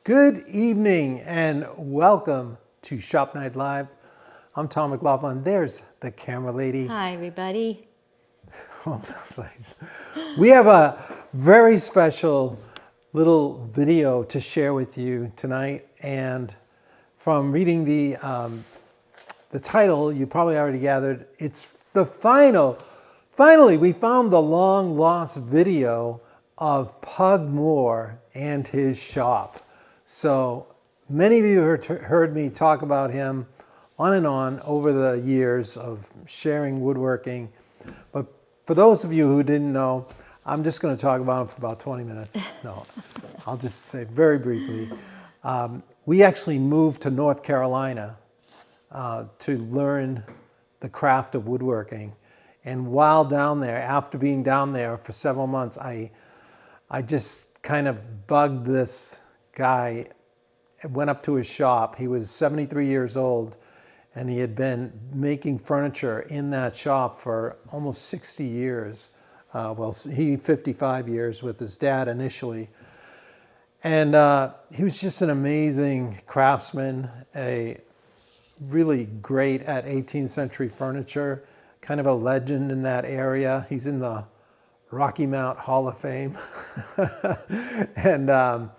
Good evening and welcome to Shop Night Live. I'm Tom McLaughlin. There's the camera lady. Hi, everybody. Oh, that's nice. We have a very special little video to share with you tonight. And from reading the title, you probably already gathered, it's the finally, we found the long lost video of Pug Moore and his shop. So many of you heard me talk about him on and on over the years of sharing woodworking. But for those of you who didn't know, I'm just going to talk about him for about 20 minutes. No, I'll just say very briefly. We actually moved to North Carolina to learn the craft of woodworking. And while down there, after being down there for several months, I just kind of bugged this guy. Went up to his shop. He was 73 years old, and he had been making furniture in that shop for almost 60 years. Well, he 55 years with his dad initially. And he was just an amazing craftsman, a really great at 18th century furniture, kind of a legend in that area. He's in the Rocky Mount Hall of Fame. And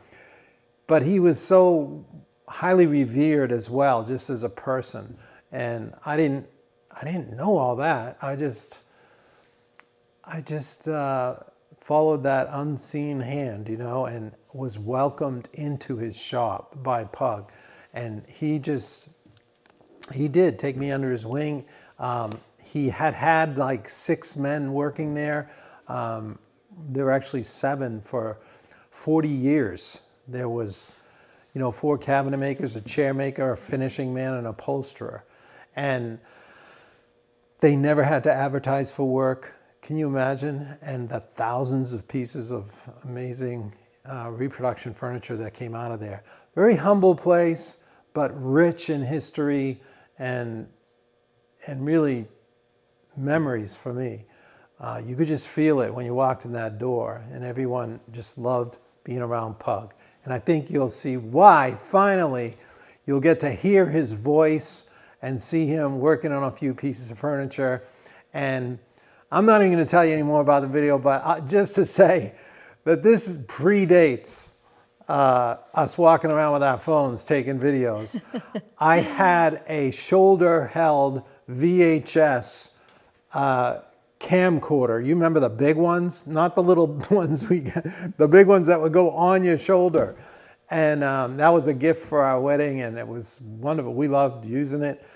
but he was so highly revered as well, just as a person. And I didn't know all that. I just followed that unseen hand, and was welcomed into his shop by Pug. And he did take me under his wing. He had like 6 men working there. There were actually 7 for 40 years. There was, 4 cabinet makers, a chair maker, a finishing man, and an upholsterer. And they never had to advertise for work. Can you imagine? And the thousands of pieces of amazing reproduction furniture that came out of there. Very humble place, but rich in history and really memories for me. You could just feel it when you walked in that door, and everyone just loved being around Pug. And I think you'll see why. Finally, you'll get to hear his voice and see him working on a few pieces of furniture. And I'm not even going to tell you any more about the video, but just to say that this predates us walking around with our phones taking videos. I had a shoulder-held VHS camcorder. You remember the big ones? Not the little ones we get, the big ones that would go on your shoulder. And that was a gift for our wedding, and it was wonderful. We loved using it.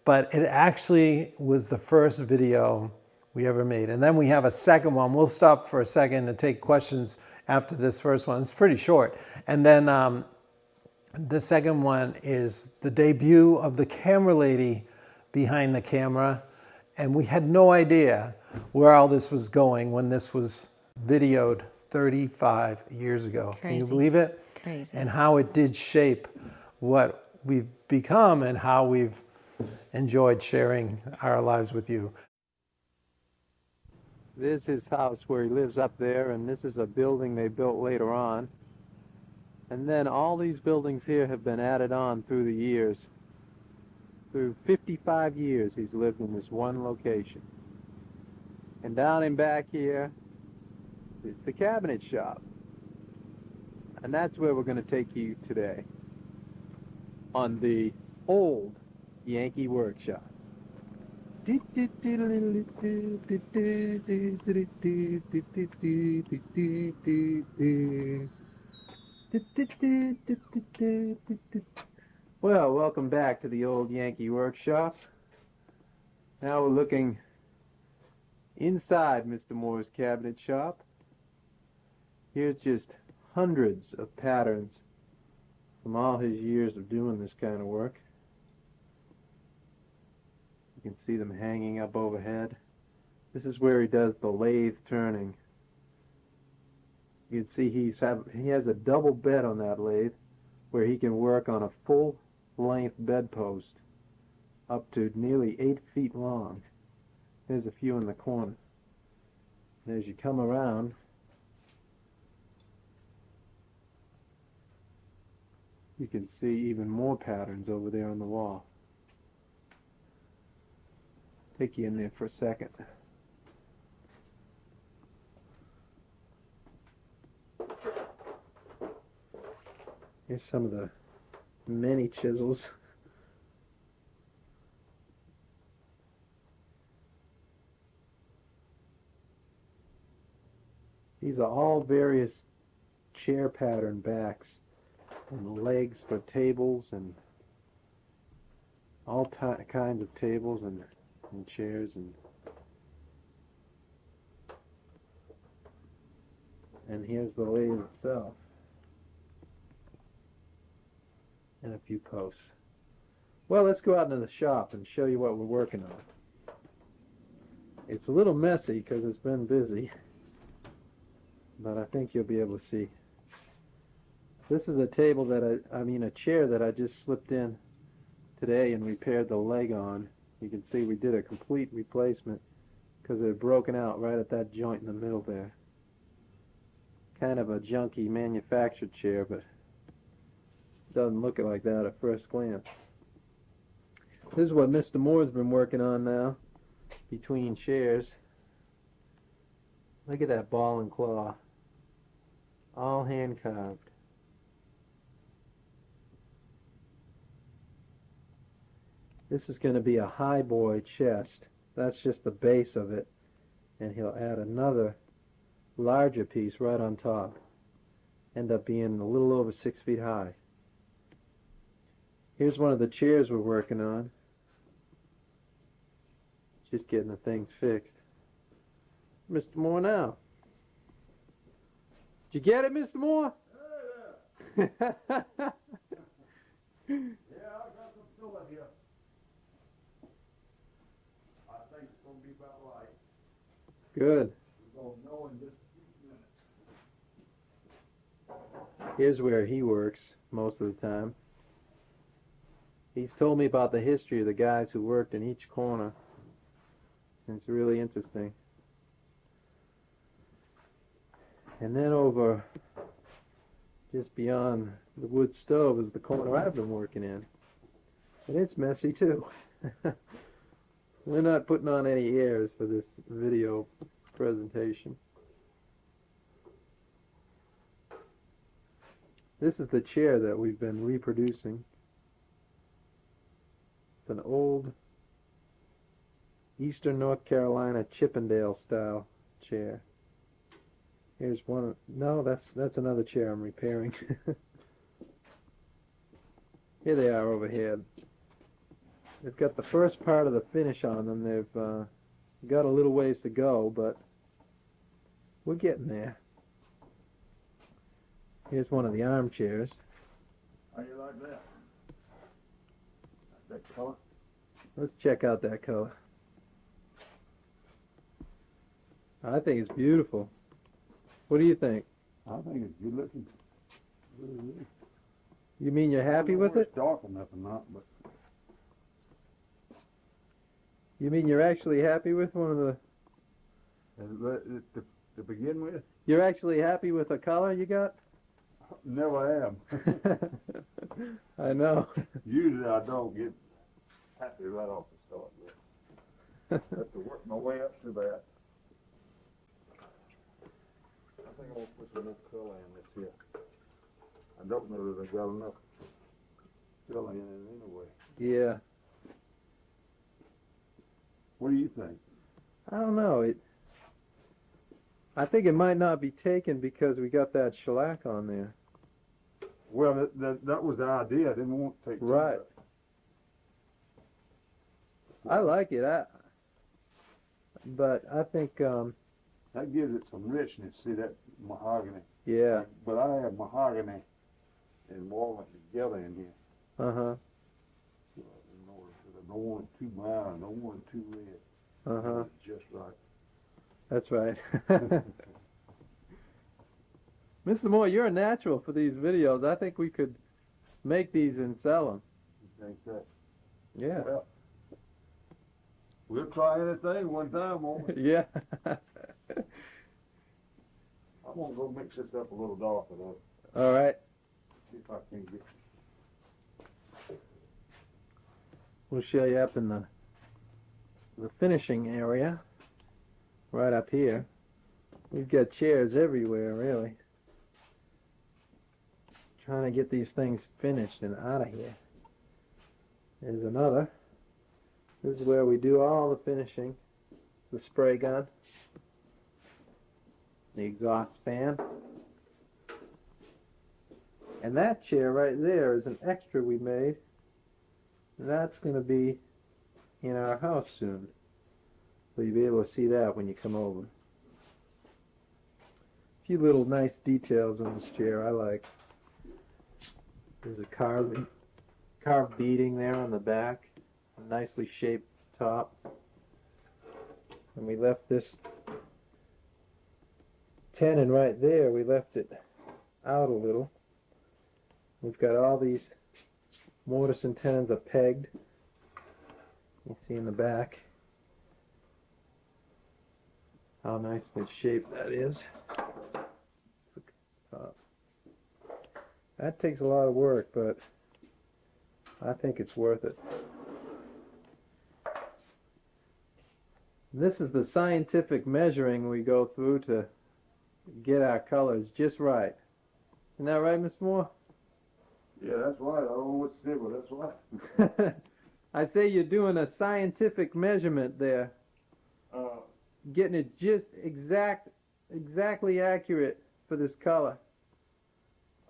But it actually was the first video we ever made. And then we have a second one. We'll stop for a second to take questions after this first one. It's pretty short. And then the second one is the debut of the camera lady behind the camera. And we had no idea where all this was going when this was videoed 35 years ago. Crazy. Can you believe it? Crazy. And how it did shape what we've become and how we've enjoyed sharing our lives with you. This is his house where he lives up there, and this is a building they built later on. And then all these buildings here have been added on through the years. Through 55 years, he's lived in this one location. And down in back here is the cabinet shop. And that's where we're going to take you today, on the old Yankee workshop. Well, welcome back to the old Yankee workshop. Now we're looking inside Mr. Moore's cabinet shop. Here's just hundreds of patterns from all his years of doing this kind of work. You can see them hanging up overhead. This is where he does the lathe turning. You can see he has a double bed on that lathe where he can work on a full-length bedpost up to nearly 8 feet long. There's a few in the corner. And as you come around, You can see even more patterns over there on the wall. Take you in there for a second. Here's some of the many chisels. These are all various chair pattern backs and legs for tables and all kinds of tables and chairs and here's the lathe itself and a few posts. Well, let's go out into the shop and show you what we're working on. It's a little messy because it's been busy, but I think you'll be able to see. This is a table that a chair that I just slipped in today and repaired the leg on. You can see we did a complete replacement because it had broken out right at that joint in the middle there. Kind of a junky manufactured chair, but it doesn't look like that at first glance. This is what Mr. Moore's been working on now, between chairs. Look at that ball and claw. All hand carved. This is going to be a high boy chest. That's just the base of it. And he'll add another larger piece right on top. End up being a little over 6 feet high. Here's one of the chairs we're working on. Just getting the things fixed. Mr. Moore now. Did you get it, Mr. Moore? Yeah, I got some filling here. I think it's going to be about right. Good. We're going to know in just a few minutes. Here's where he works most of the time. He's told me about the history of the guys who worked in each corner. It's really interesting. And then over just beyond the wood stove is the corner I've been working in. And it's messy too. We're not putting on any airs for this video presentation. This is the chair that we've been reproducing. It's an old Eastern North Carolina Chippendale style chair. Here's one. No, that's another chair I'm repairing. Here they are overhead. They've got the first part of the finish on them. They've got a little ways to go, but we're getting there. Here's one of the armchairs. How you like that? That color? Let's check out that color. I think it's beautiful. What do you think? I think it's good looking. Really is. You mean you're happy with it? It's dark enough or not, but You mean you're actually happy with one of the... to begin with, You're actually happy with the color you got? never am. I know. Usually I don't get happy right off the start with. I have to work my way up to that. I think I'm going to put some more color in this here. I don't know that I got enough color in it anyway. Yeah. What do you think? I don't know. I think it might not be taken because we got that shellac on there. Well, that was the idea. I didn't want to take too Right. much. I like it. But I think, That gives it some richness. See that mahogany? yeah. But I have mahogany and walnut together in here. Uh-huh. In order to, I don't want it too brown. I don't want it too red. Uh-huh. It's just right. That's right. Mr. Moore, you're a natural for these videos. I think we could make these and sell them. You think that? Yeah. Well, we'll try anything one time, won't we? Yeah. I'm gonna go mix this up a little darker though. All right. See if I can get we'll show you up in the finishing area, right up here. We've got chairs everywhere, really. Trying to get these things finished and out of here. There's another. This is where we do all the finishing. The spray gun, the exhaust fan, and that chair right there is an extra we made. That's going to be in our house soon, so you'll be able to see that when you come over. A few little nice details on this chair I like. There's a carved beading there on the back, a nicely shaped top. And we left this tenon right there, we left it out a little. We've got all these mortise and tenons are pegged. You see in the back how nicely shaped that is. That takes a lot of work, but I think it's worth it. This is the scientific measuring we go through to get our colors just right. Isn't that right, Mr. Moore? Yeah, that's right. I don't know what to say, but that's right. I say you're doing a scientific measurement there. Getting it just exactly accurate for this color.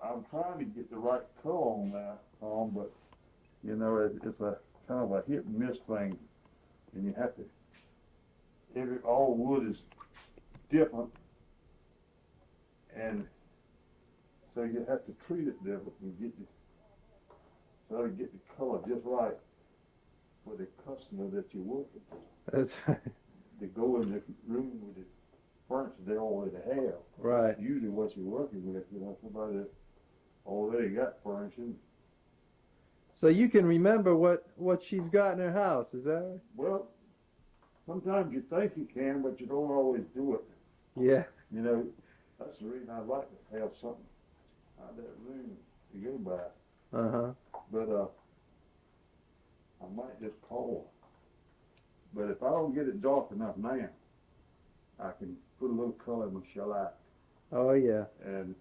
I'm trying to get the right color on that, but you know, it's a kind of a hit and miss thing, and you have to. All wood is different, and so you have to treat it different and try to get the color just right for the customer that you're working with. That's right. To go in the room with the furniture they already have. Right. Usually what you're working with, you know, somebody that already got furniture. So you can remember what she's got in her house, is that right? Well, sometimes you think you can, but you don't always do it. Yeah. You know, that's the reason I like to have something out of that room to go by. Uh-huh. But I might just call her. But if I don't get it dark enough now, I can put a little color in my shellac. Oh, yeah. And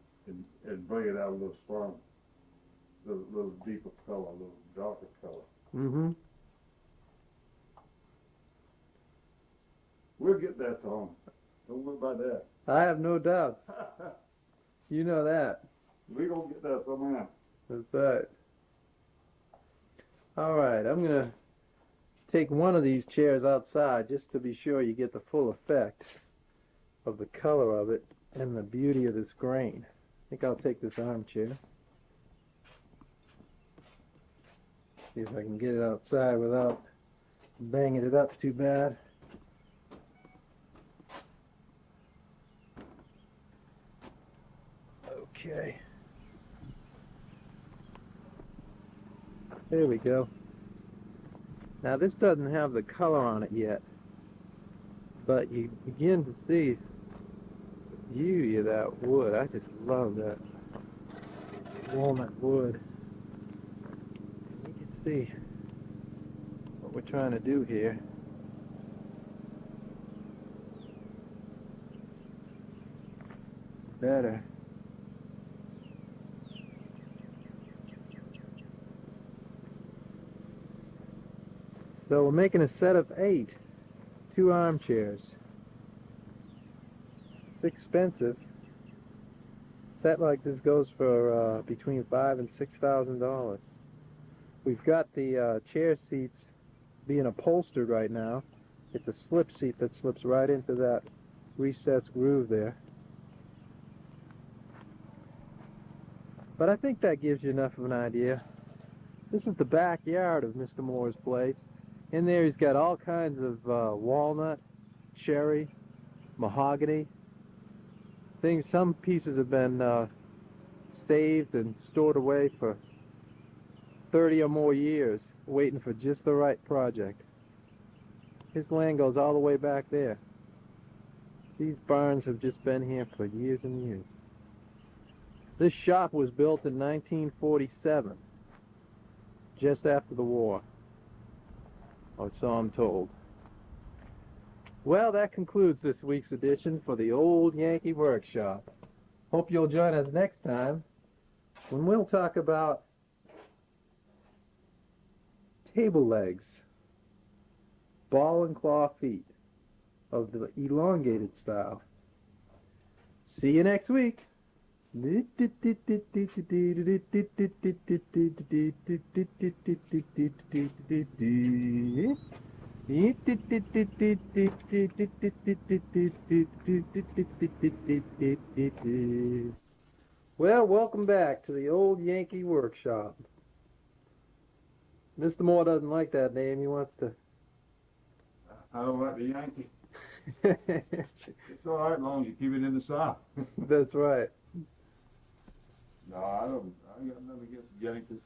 bring it out a little stronger, a little deeper color, a little darker color. Mm-hmm. We'll get that, Tom. Don't worry about that. I have no doubts. You know that. We're going to get that somehow. That's right. All right, I'm going to take one of these chairs outside just to be sure you get the full effect of the color of it and the beauty of this grain. I think I'll take this armchair. See if I can get it outside without banging it up too bad. Okay. There we go. Now this doesn't have the color on it yet, but you begin to see the beauty of that wood. I just love that walnut wood. You can see what we're trying to do here. Better. So we're making a set of 8, 2 armchairs. It's expensive. A set like this goes for between $5,000 and $6,000. We've got the chair seats being upholstered right now. It's a slip seat that slips right into that recessed groove there. But I think that gives you enough of an idea. This is the backyard of Mr. Moore's place. In there he's got all kinds of walnut, cherry, mahogany. Things, some pieces have been saved and stored away for 30 or more years, waiting for just the right project. His land goes all the way back there. These barns have just been here for years and years. This shop was built in 1947, just after the war. or so I'm told. Well, that concludes this week's edition for the Old Yankee Workshop. Hope you'll join us next time when we'll talk about table legs, ball and claw feet of the elongated style. See you next week. Well, welcome back to the Old Yankee Workshop. Mr. Moore doesn't like that name. He wants to... I don't like the Yankee. It's all right as long as you keep it in the South. That's right. No, I ain't got nothing against the Yankees.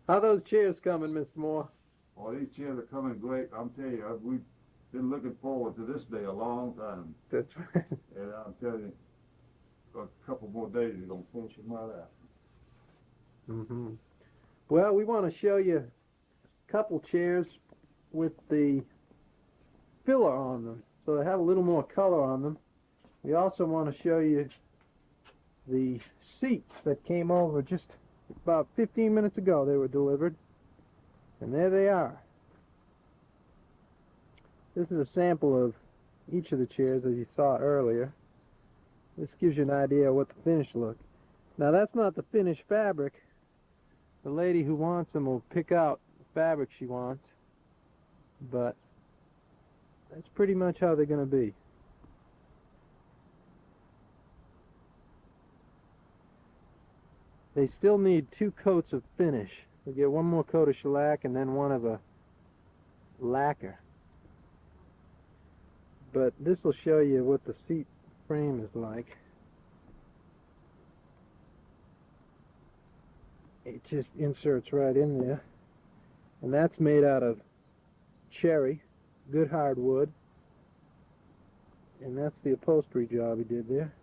How those chairs coming, Mr. Moore? Well, these chairs are coming great. I'm telling you, we've been looking forward to this day a long time. That's right. And I'm telling you, a couple more days, you're going to finish them right out. Mm-hmm. Well, we want to show you a couple chairs with the filler on them, so they have a little more color on them. We also want to show you the seats that came over just about 15 minutes ago. They were delivered, and there they are. This is a sample of each of the chairs as you saw earlier. This gives you an idea of what the finish look. Now that's not the finished fabric. The lady who wants them will pick out the fabric she wants, but that's pretty much how they're going to be. They still need 2 coats of finish. They get 1 more coat of shellac and then 1 of a lacquer. But this will show you what the seat frame is like. It just inserts right in there. And that's made out of cherry, good hardwood. And that's the upholstery job he did there.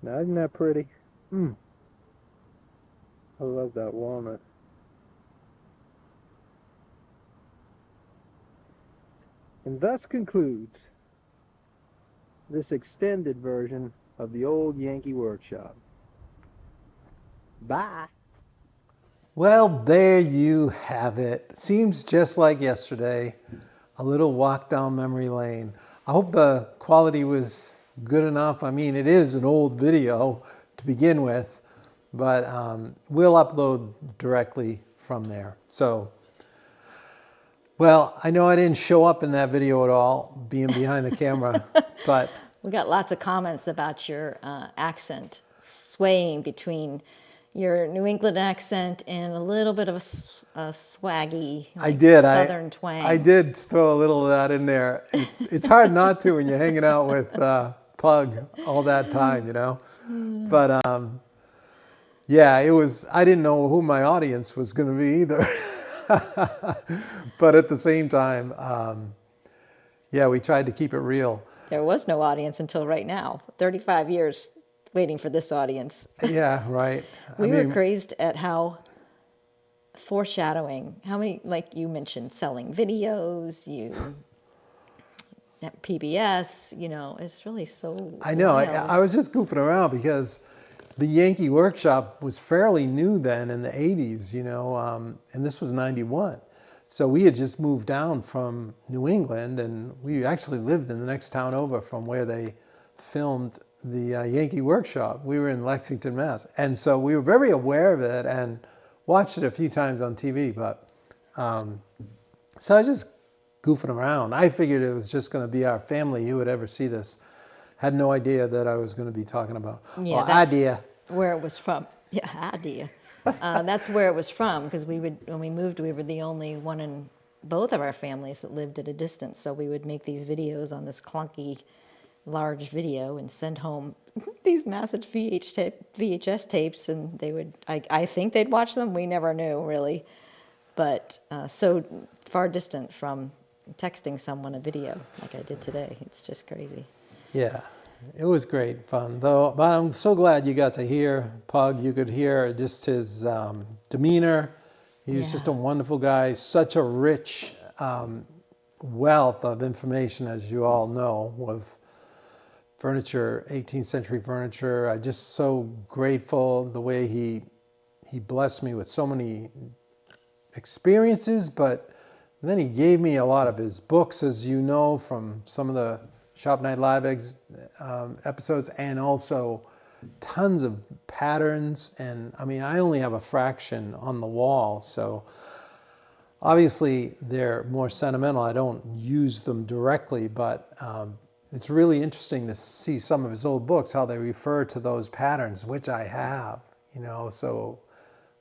Now, isn't that pretty? I love that walnut. And thus concludes this extended version of the Old Yankee Workshop. Bye. Well, there you have it. Seems just like yesterday. A little walk down memory lane. I hope the quality was good enough. I mean, it is an old video to begin with, but we'll upload directly from there. So, well, I know I didn't show up in that video at all, being behind the camera, but... We got lots of comments about your accent swaying between your New England accent and a little bit of a swaggy Southern twang. I did throw a little of that in there. It's hard not to when you're hanging out with Pug all that time, you know. But yeah, it was. I didn't know who my audience was going to be either. But at the same time, yeah, we tried to keep it real. There was no audience until right now. 35 years waiting for this audience. Yeah, right. We were crazed at how foreshadowing, how many, like you mentioned, selling videos, at PBS, you know, it's really so I know. wild. I was just goofing around because the Yankee Workshop was fairly new then in the 80s, you know, and this was 91. So we had just moved down from New England, and we actually lived in the next town over from where they filmed the Yankee Workshop. We were in Lexington, Mass. And so we were very aware of it and watched it a few times on TV. But so I was just goofing around. I figured it was just going to be our family who would ever see this. Had no idea that I was going to be talking about. Yeah, that's where it was from. Yeah, idea. That's where it was from, because when we moved, we were the only one in both of our families that lived at a distance. So we would make these videos on this clunky, large video and send home these massive VHS tapes, and they would. I think they'd watch them. We never knew really, but so far distant from texting someone a video like I did today. It's just crazy. Yeah. it was great fun though. But I'm so glad you got to hear Pug. You could hear just his demeanor. He was just a Yeah. wonderful guy. Such a rich wealth of information, as you all know, with furniture, 18th century furniture. I'm just so grateful the way he blessed me with so many experiences, but then he gave me a lot of his books, as you know, from some of the Shop Night Live episodes, and also tons of patterns. And I mean, I only have a fraction on the wall, so obviously they're more sentimental. I don't use them directly, but it's really interesting to see some of his old books, how they refer to those patterns, which I have, so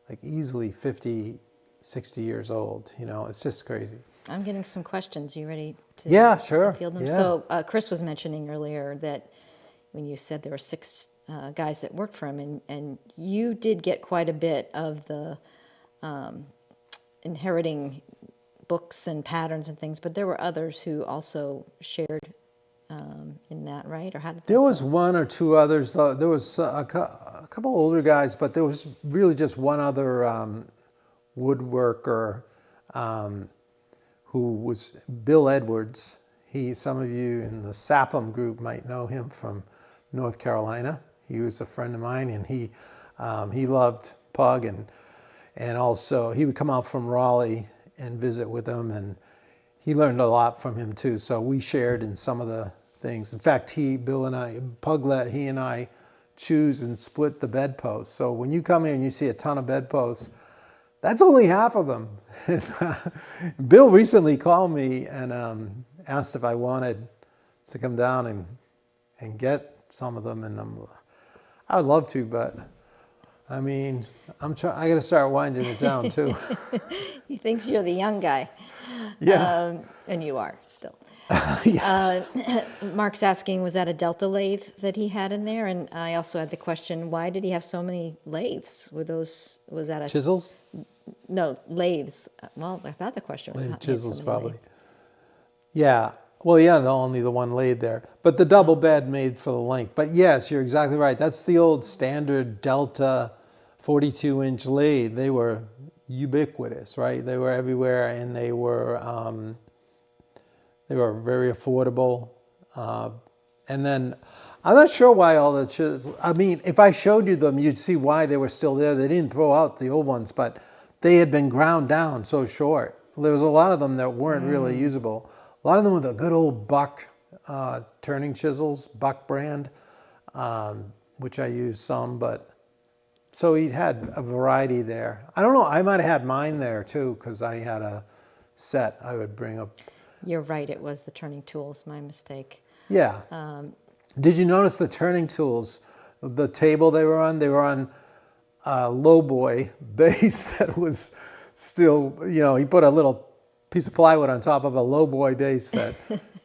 like easily 50, 60 years old, it's just crazy. I'm getting some questions. You ready to Yeah, sure. field them? Yeah. So Chris was mentioning earlier that when you said there were 6 guys that worked for him, and you did get quite a bit of the inheriting books and patterns and things, but there were others who also shared in that, right? Or how did that There was go? one or two others, though. There was a couple older guys, but there was really just one other woodworker who was Bill Edwards. Some of you in the Sapham group might know him from North Carolina. He was a friend of mine, and he loved Pug, and also he would come out from Raleigh and visit with him, and he learned a lot from him too. So we shared in some of the things. In fact, Bill and I, Pug let he and I choose and split the bedposts. So when you come in and you see a ton of bedposts, that's only half of them. Bill recently called me and asked if I wanted to come down and get some of them, and I would love to, but I mean, I got to start winding it down too. He thinks you're the young guy. Yeah. And you are still. Yeah. Mark's asking, was that a Delta lathe that he had in there? And I also had the question, why did he have so many lathes? Was that a... Chisels? No, lathes. Well, I thought the question was how he had so Chisels, many probably. lathes. Yeah. Well, yeah, no, only the one lathe there. But the double bed made for the length. But yes, you're exactly right. That's the old standard Delta 42-inch lathe. They were ubiquitous, right? They were everywhere, and they were very affordable. And then I'm not sure why all the chisels. I mean, if I showed you them, you'd see why they were still there. They didn't throw out the old ones, but they had been ground down so short. There was a lot of them that weren't really usable. A lot of them were the good old Buck turning chisels, Buck brand, which I used some, but so he had a variety there. I don't know, I might have had mine there too, because I had a set I would bring up. You're right, it was the turning tools, my mistake. Yeah. Did you notice the turning tools, the table they were on? They were on a lowboy base that was still, he put a little piece of plywood on top of a lowboy base that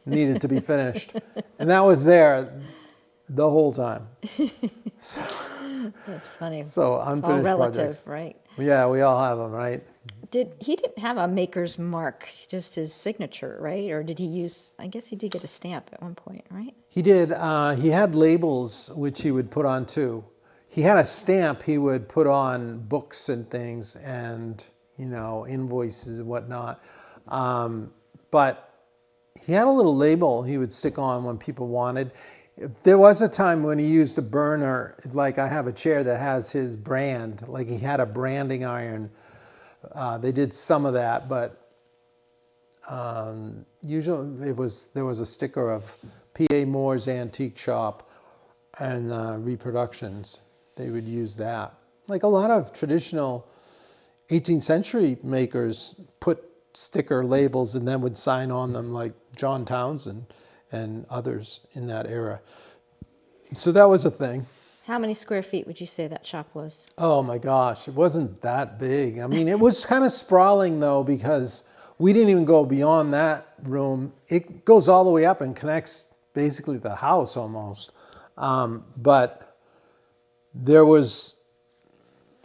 needed to be finished. And that was there the whole time. That's funny. So It's all unfinished relative, projects. right? Yeah, we all have them, right? He didn't have a maker's mark, just his signature, right? Or did he use, I guess he did get a stamp at one point, right? He did. He had labels which he would put on too. He had a stamp he would put on books and things, and invoices and whatnot. But he had a little label he would stick on when people wanted. There was a time when he used a burner, like I have a chair that has his brand, like he had a branding iron. They did some of that, but usually there was a sticker of P.A. Moore's Antique Shop and reproductions. They would use that. Like a lot of traditional 18th century makers put sticker labels and then would sign on them, like John Townsend and others in that era. So that was a thing. How many square feet would you say that shop was? Oh my gosh, it wasn't that big. I mean, it was kind of sprawling though, because we didn't even go beyond that room. It goes all the way up and connects basically the house almost. But there was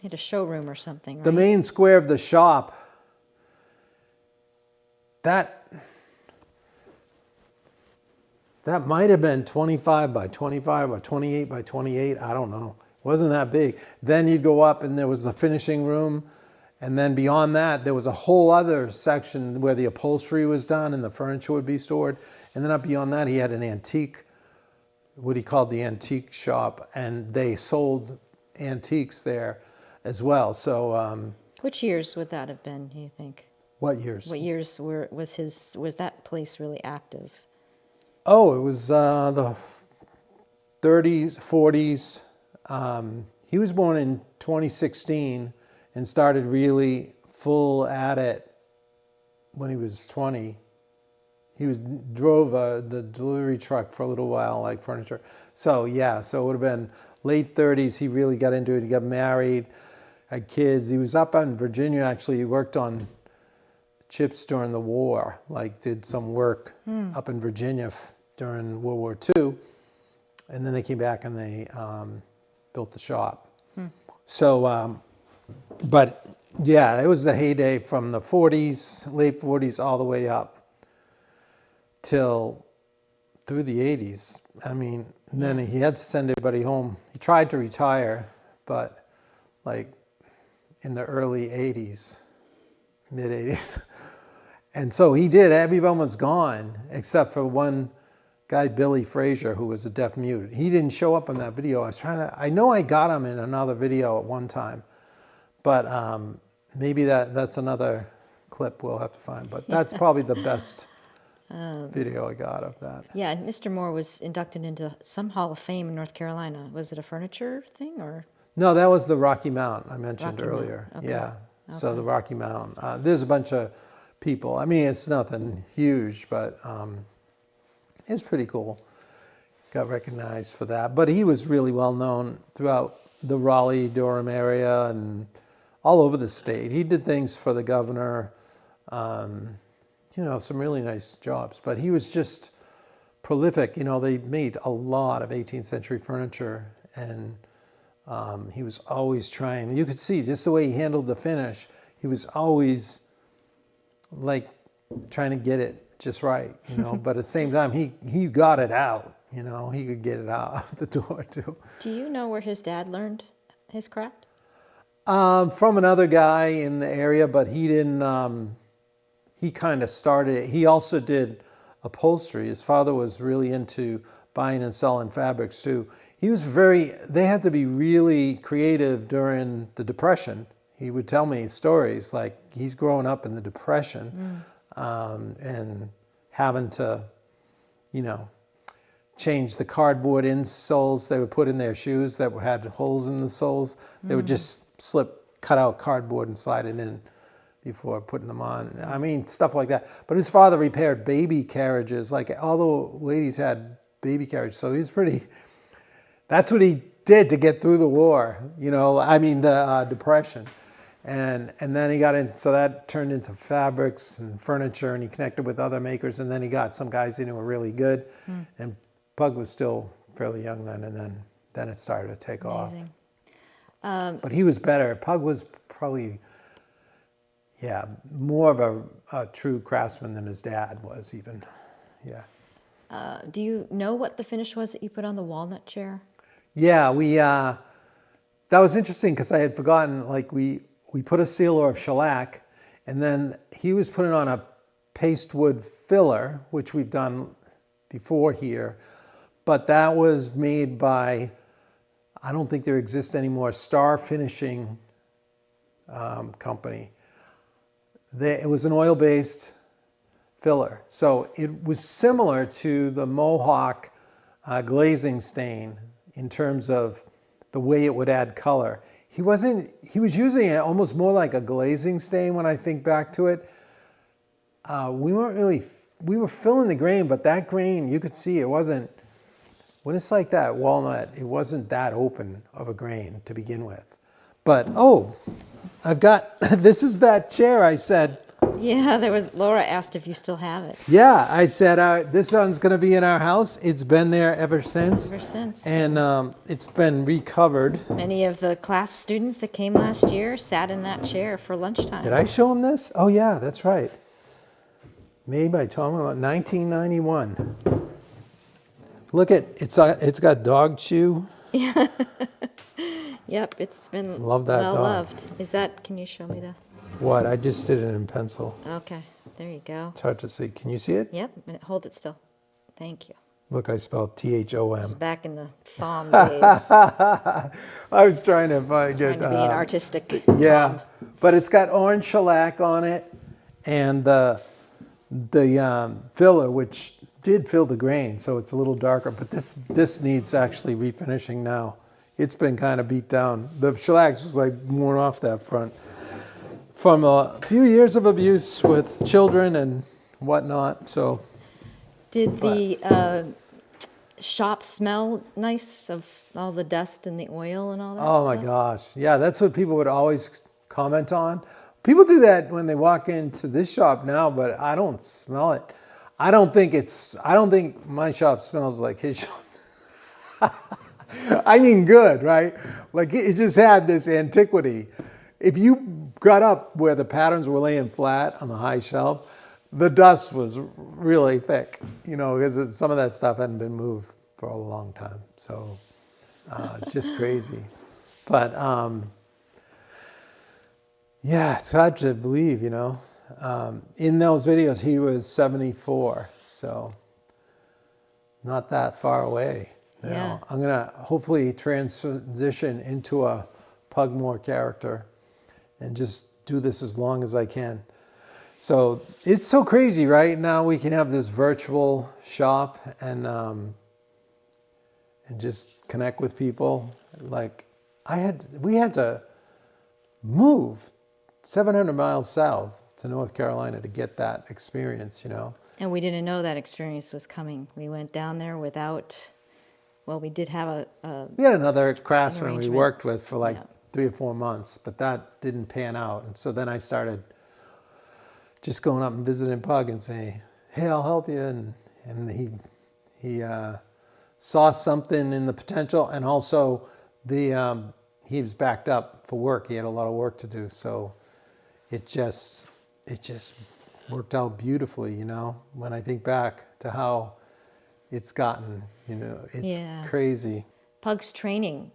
He had a showroom or something, right? the main square of the shop. That might have been 25 by 25 or 28 by 28. I don't know. It wasn't that big. Then you'd go up and there was the finishing room. And then beyond that, there was a whole other section where the upholstery was done and the furniture would be stored. And then up beyond that, he had an antique, what he called the antique shop. And they sold antiques there as well. So, Which years would that have been, do you think? what years? What years was that place really active? Oh, it was the 30s, 40s. He was born in 2016 and started really full at it when he was 20. He drove the delivery truck for a little while, like furniture. So yeah, so it would have been late 30s. He really got into it. He got married, had kids. He was up in Virginia, actually. He worked on ships during the war, like did some work up in Virginia during World War II. And then they came back and they built the shop. So, but yeah, it was the heyday from the 40s, late 40s, all the way up till through the 80s. I mean, and then he had to send everybody home. He tried to retire, but like in the early 80s, mid 80s. And so he did. Everyone was gone except for one guy, Billy Frazier, who was a deaf mute. He didn't show up in that video. I know I got him in another video at one time, but maybe that's another clip we'll have to find. But that's probably the best video I got of that. Yeah, and Mr. Moore was inducted into some Hall of Fame in North Carolina. Was it a furniture thing or? No, that was the Rocky Mountain I mentioned Rocky Mountain, earlier. okay. Yeah, so the Rocky Mountain. There's a bunch of people. I mean, it's nothing huge, but it's pretty cool. Got recognized for that. But he was really well known throughout the Raleigh-Durham area and all over the state. He did things for the governor, some really nice jobs. But he was just prolific. They made a lot of 18th century furniture, and he was always trying. You could see just the way he handled the finish. He was always like trying to get it just right, but at the same time, he got it out, he could get it out the door too. Do you know where his dad learned his craft? From another guy in the area, but he didn't, he kind of started it. He also did upholstery. His father was really into buying and selling fabrics too. They had to be really creative during the Depression. He would tell me stories like he's growing up in the Depression. And having to, change the cardboard insoles they would put in their shoes that had holes in the soles. They would just cut out cardboard and slide it in before putting them on. I mean, stuff like that. But his father repaired baby carriages. Like all the ladies had baby carriages. So that's what he did to get through the war, the Depression. And then he got in, so that turned into fabrics and furniture, and he connected with other makers, and then he got some guys in who were really good. And Pug was still fairly young then, and then it started to take Amazing. off. But he was better. Pug was probably, more of a true craftsman than his dad was even. Yeah. Do you know what the finish was that you put on the walnut chair? Yeah, that was interesting because I had forgotten, like we put a sealer of shellac, and then he was putting on a paste wood filler, which we've done before here, but that was made by, I don't think there exists anymore, Star Finishing company. It was an oil-based filler, so it was similar to the Mohawk glazing stain in terms of the way it would add color. He was using it almost more like a glazing stain when I think back to it. We were filling the grain, but that grain, you could see it wasn't, when it's like that walnut, it wasn't that open of a grain to begin with. But, I've got, this is that chair I said. Yeah, Laura asked if you still have it. Yeah, I said, this one's going to be in our house. It's been there ever since. Ever since. And it's been recovered. Many of the class students that came last year sat in that chair for lunchtime. Did I show them this? Oh, yeah, that's right. Made by Tom about 1991. Look at it's got dog chew. Yep, it's been Love that well dog. loved. Is that, can you show me the, What? I just did it in pencil. okay, there you go. It's hard to see. Can you see it? Yep, hold it still. Thank you. Look, I spelled THOM. It's back in the thom days, I was trying to trying to be an artistic yeah, thom. but it's got orange shellac on it, and the filler, which did fill the grain, so it's a little darker. But this needs actually refinishing now. It's been kind of beat down. The shellac was like worn off that front from a few years of abuse with children and whatnot. So Did the shop smell nice of all the dust and the oil and all that oh my stuff? gosh, yeah, that's what people would always comment on. People do that when they walk into this shop now, but I don't smell it. I don't think my shop smells like his shop. I mean good, right? Like it just had this antiquity. If you got up where the patterns were laying flat on the high shelf, the dust was really thick, because some of that stuff hadn't been moved for a long time. So just crazy. But yeah, it's hard to believe, in those videos, he was 74. So not that far away. Yeah. I'm going to hopefully transition into a Pug Moore character and just do this as long as I can. So it's so crazy, right? Now we can have this virtual shop and just connect with people. Like we had to move 700 miles south to North Carolina to get that experience, And we didn't know that experience was coming. We went down there without, well, we did have We had another craftsman we arrangement. worked with for like Yeah. 3 or 4 months, but that didn't pan out. And so then I started just going up and visiting Pug and saying, hey, I'll help you. And he saw something in the potential, and also he was backed up for work. He had a lot of work to do. So it just worked out beautifully, when I think back to how it's gotten, it's Yeah. crazy. Pug's training.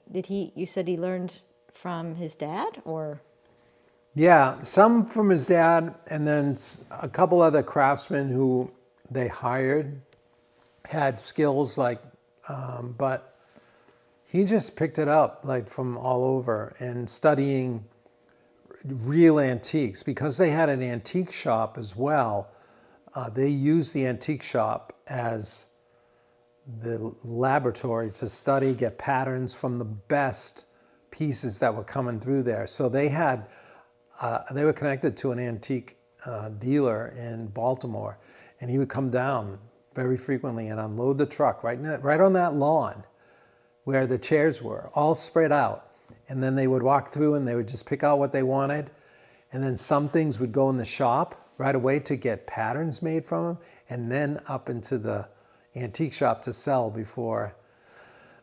You said he learned from his dad, or? Yeah, some from his dad, and then a couple other craftsmen who they hired had skills but he just picked it up like from all over and studying real antiques because they had an antique shop as well. They used the antique shop as the laboratory to study, get patterns from the best pieces that were coming through there. So they were connected to an antique dealer in Baltimore, and he would come down very frequently and unload the truck right on that lawn where the chairs were, all spread out. And then they would walk through and they would just pick out what they wanted. And then some things would go in the shop right away to get patterns made from them, and then up into the antique shop to sell before.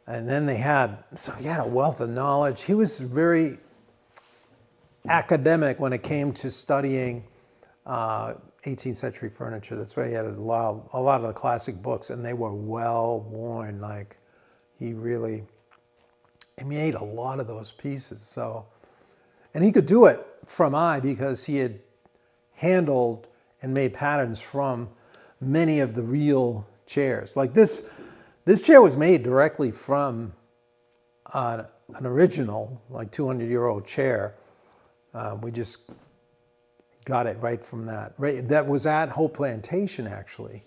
And then he had a wealth of knowledge. He was very academic when it came to studying 18th century furniture. That's why he had a lot of the classic books, and they were well worn. Like he made a lot of those pieces. So, and he could do it from eye because he had handled and made patterns from many of the real chairs. Like this chair was made directly from an original, like 200-year-old chair. We just got it right from that. Right, that was at Hope Plantation, actually.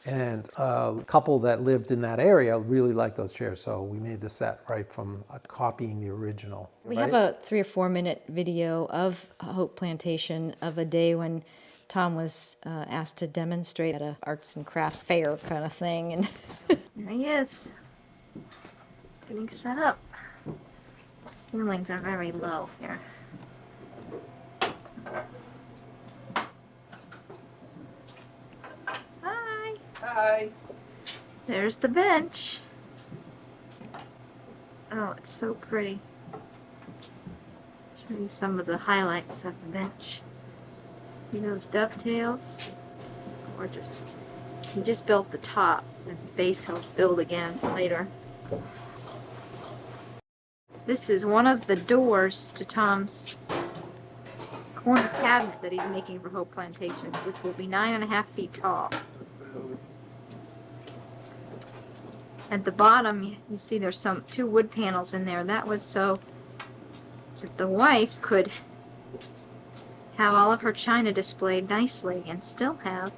And a couple that lived in that area really liked those chairs, so we made the set right from copying the original. We have a 3 or 4 minute video of Hope Plantation of a day when Tom was asked to demonstrate at a arts and crafts fair kind of thing. And There he is, getting set up. Ceilings are very low here. Hi. Hi. There's the bench. Oh, it's so pretty. Show you some of the highlights of the bench. See those dovetails? Gorgeous. He just built the top, The base he'll build again later. This is one of the doors to Tom's corner cabinet that he's making for Hope Plantation, which will be 9.5 feet tall. At the bottom, you see there's two wood panels in there. That was so that the wife could have all of her china displayed nicely and still have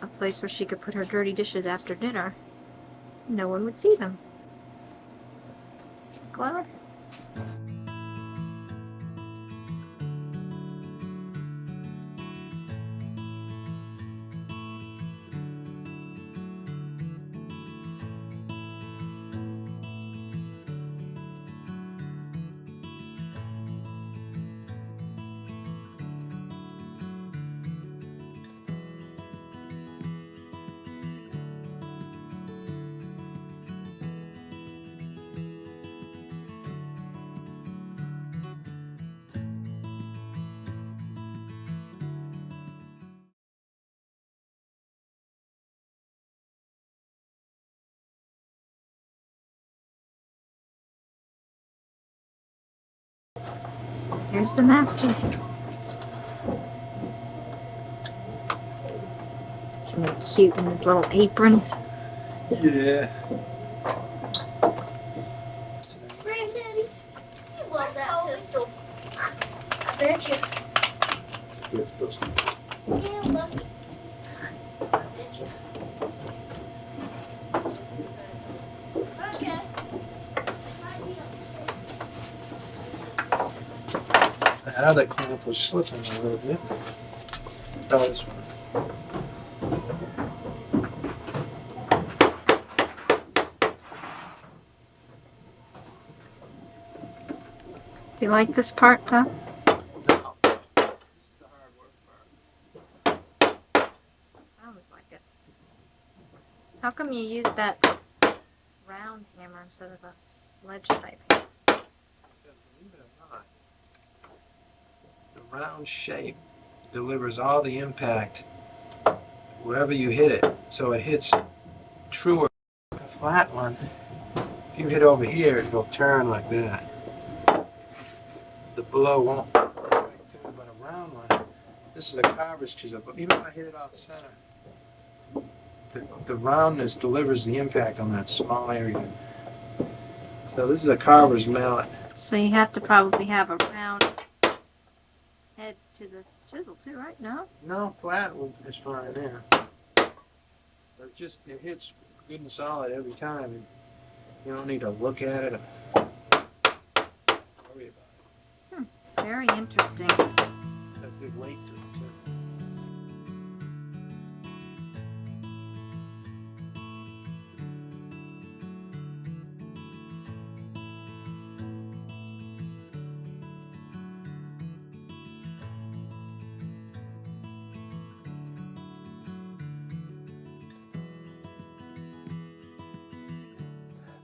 a place where she could put her dirty dishes after dinner. No one would see them. Clever. Here's the master. Isn't he cute in his little apron? Yeah. Granddaddy, you love that pistol. I bet you. Yeah, lucky. I bet you. Okay. That other clamp was slipping a little bit. Oh, this one. You like this part, Tom? No. This is the hard work part. Sounds like it. How come you use that round hammer instead of a sledge type? Because believe it or not, the round shape delivers all the impact wherever you hit it. So it hits truer. A flat one, if you hit over here, it'll turn like that. The blow won't go right through, but a round one, this is a carver's chisel, but even if I hit it off center, the roundness delivers the impact on that small area. So this is a carver's mallet. So you have to probably have a round head to the chisel too, right? No? No, flat is fine there. But it hits good and solid every time. And you don't need to look at it or worry about it. Very interesting. It's got a good weight to it, too.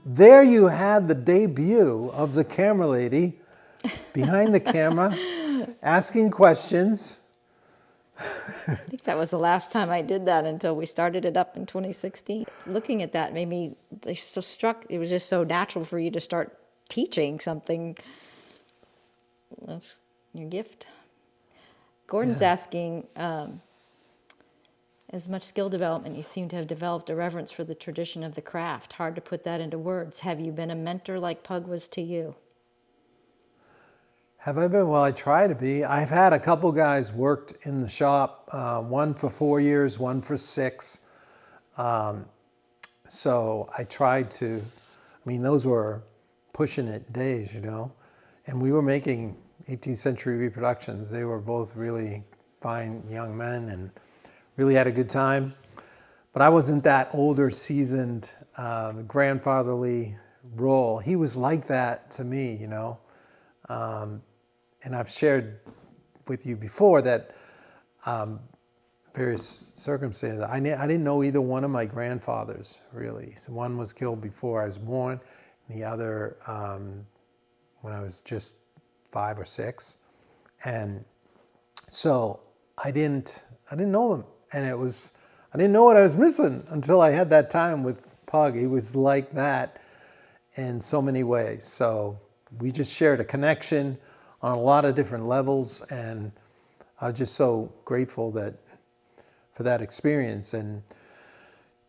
There you had the debut of the camera lady behind the camera, asking questions. I think that was the last time I did that until we started it up in 2016. Looking at that made me so struck. It was just so natural for you to start teaching something. That's your gift. Gordon's asking, as much skill development, you seem to have developed a reverence for the tradition of the craft. Hard to put that into words. Have you been a mentor like Pug was to you? Have I been? Well, I try to be. I've had a couple guys worked in the shop, one for 4 years, one for 6. So I tried to, those were pushing it days, and we were making 18th century reproductions. They were both really fine young men and really had a good time. But I wasn't that older, seasoned, grandfatherly role. He was like that to me, and I've shared with you before that various circumstances. I didn't know either one of my grandfathers, really. So one was killed before I was born, and the other when I was just 5 or 6. And so I didn't know them. And it was I didn't know what I was missing until I had that time with Pug. He was like that in so many ways. So we just shared a connection on a lot of different levels, and I was just so grateful for that experience. And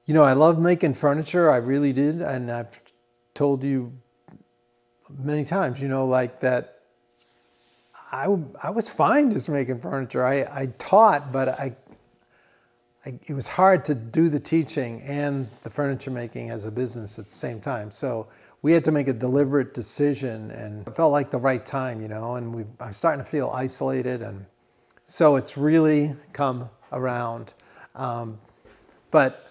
you know, I love making furniture. I really did, and I've told you many times, you know, like that. I was fine just making furniture. I taught, but it was hard to do the teaching and the furniture making as a business at the same time. So we had to make a deliberate decision, and it felt like the right time, you know, and I'm starting to feel isolated, and so it's really come around. But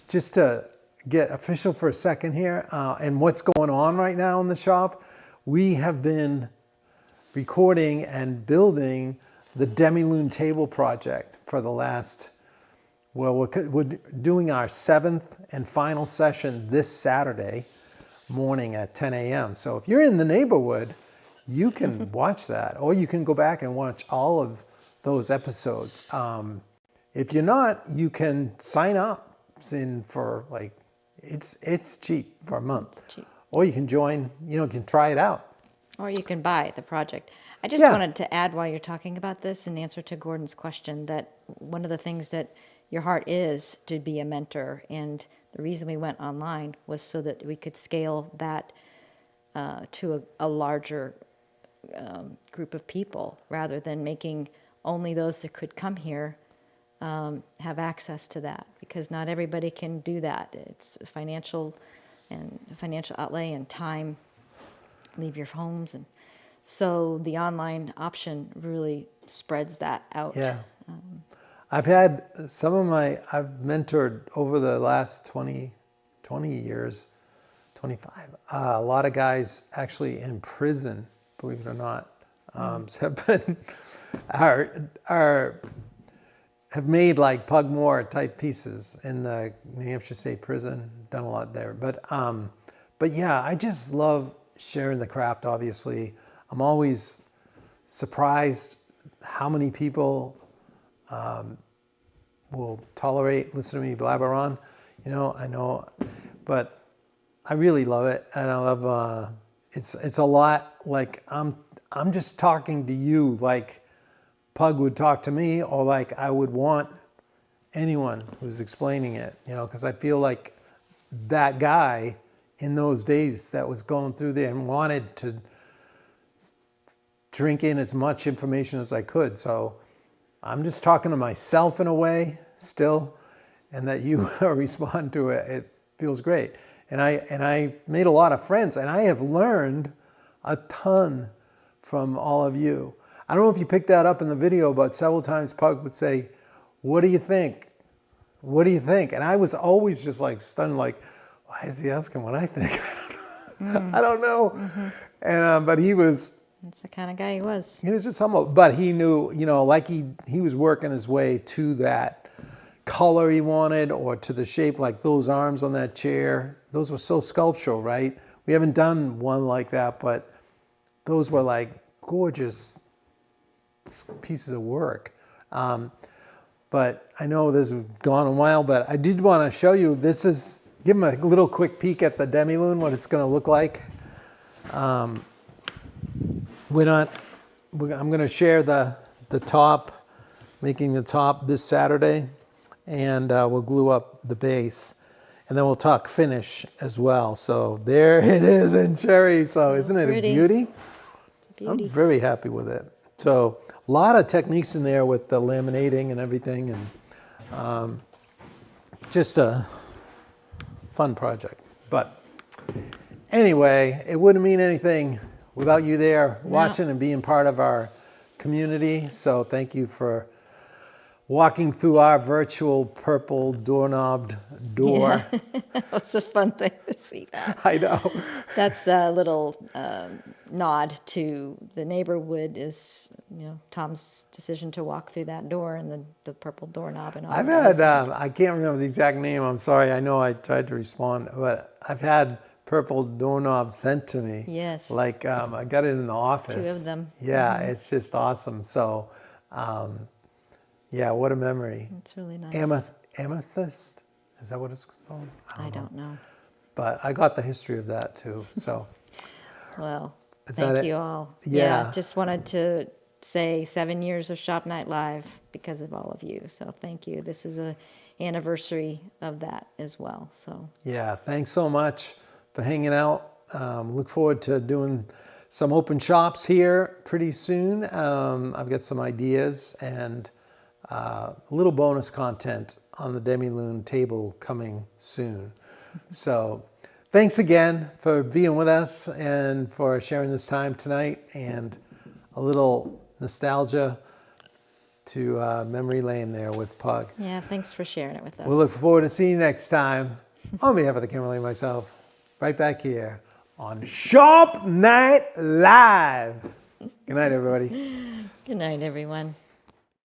just to get official for a second here, and what's going on right now in the shop, we have been recording and building the Demi-Lune table project for the last, well, we're doing our 7th and final session this Saturday morning at 10 a.m. So if you're in the neighborhood, you can watch that, or you can go back and watch all of those episodes. If you're not, you can sign up for like, it's cheap for a month. Or you can join, you know, you can try it out. Or you can buy the project. I just Yeah. wanted to add, while you're talking about this, in answer to Gordon's question, that one of the things that your heart is to be a mentor, and the reason we went online was so that we could scale that to a larger group of people, rather than making only those that could come here have access to that, because not everybody can do that. It's financial outlay and time, leave your homes, and so the online option really spreads that out. Yeah. I've had I've mentored over the last 20 years, 25, a lot of guys actually in prison, believe it or not, have made like Pug Moore type pieces in the New Hampshire State Prison, done a lot there. But yeah, I just love sharing the craft, obviously. I'm always surprised how many people will listen to me blabber on. You know, I know, but I really love it, and I love. It's a lot like I'm just talking to you like Pug would talk to me, or like I would want anyone who's explaining it. You know, because I feel like that guy in those days that was going through there and wanted to drink in as much information as I could. So I'm just talking to myself in a way still, and that you respond to it. It feels great. And I made a lot of friends, and I have learned a ton from all of you. I don't know if you picked that up in the video, but several times Pug would say, "What do you think? What do you think?" And I was always just like stunned, like, why is he asking what I think? I don't know. Mm-hmm. And but he was. That's the kind of guy he was. He was just somewhat, but he knew, you know, like he was working his way to that color he wanted, or to the shape, like those arms on that chair. Those were so sculptural, right? We haven't done one like that, but those were like gorgeous pieces of work. But I know this has gone a while, but I did want to show you, give them a little quick peek at the Demi-Lune, what it's going to look like. I'm going to share the top, making the top this Saturday, and we'll glue up the base, and then we'll talk finish as well. So there it is in cherry. So isn't it pretty. a beauty? Beauty. I'm very happy with it. So a lot of techniques in there with the laminating and everything, and just a fun project. But anyway, it wouldn't mean anything without you there watching and being part of our community. So thank you for walking through our virtual purple doorknobbed door. Yeah. That was a fun thing to see that. I know. That's a little nod to the neighborhood, is, you know, Tom's decision to walk through that door and the purple doorknob and all. I've that. had, I can't remember the exact name, I'm sorry, I know I tried to respond, but I've had purple doorknobs sent to me. Yes. Like, I got it in the office. 2 of them. Yeah, It's just awesome. So, yeah, what a memory. It's really nice. amethyst. Is that what it's called? I don't know. But I got the history of that too. So Well, Is that thank it? you all. Yeah. Just wanted to say 7 years of Shop Night Live because of all of you. So thank you. This is a anniversary of that as well. So yeah, thanks so much for hanging out. Look forward to doing some open shops here pretty soon. I've got some ideas and a little bonus content on the Demi-Lune table coming soon. So thanks again for being with us and for sharing this time tonight, and a little nostalgia to memory lane there with Pug. yeah, thanks for sharing it with us. We'll look forward to seeing you next time. On behalf of the Kimberly and myself, right back here on Shop Night Live. Good night, everybody. Good night, everyone.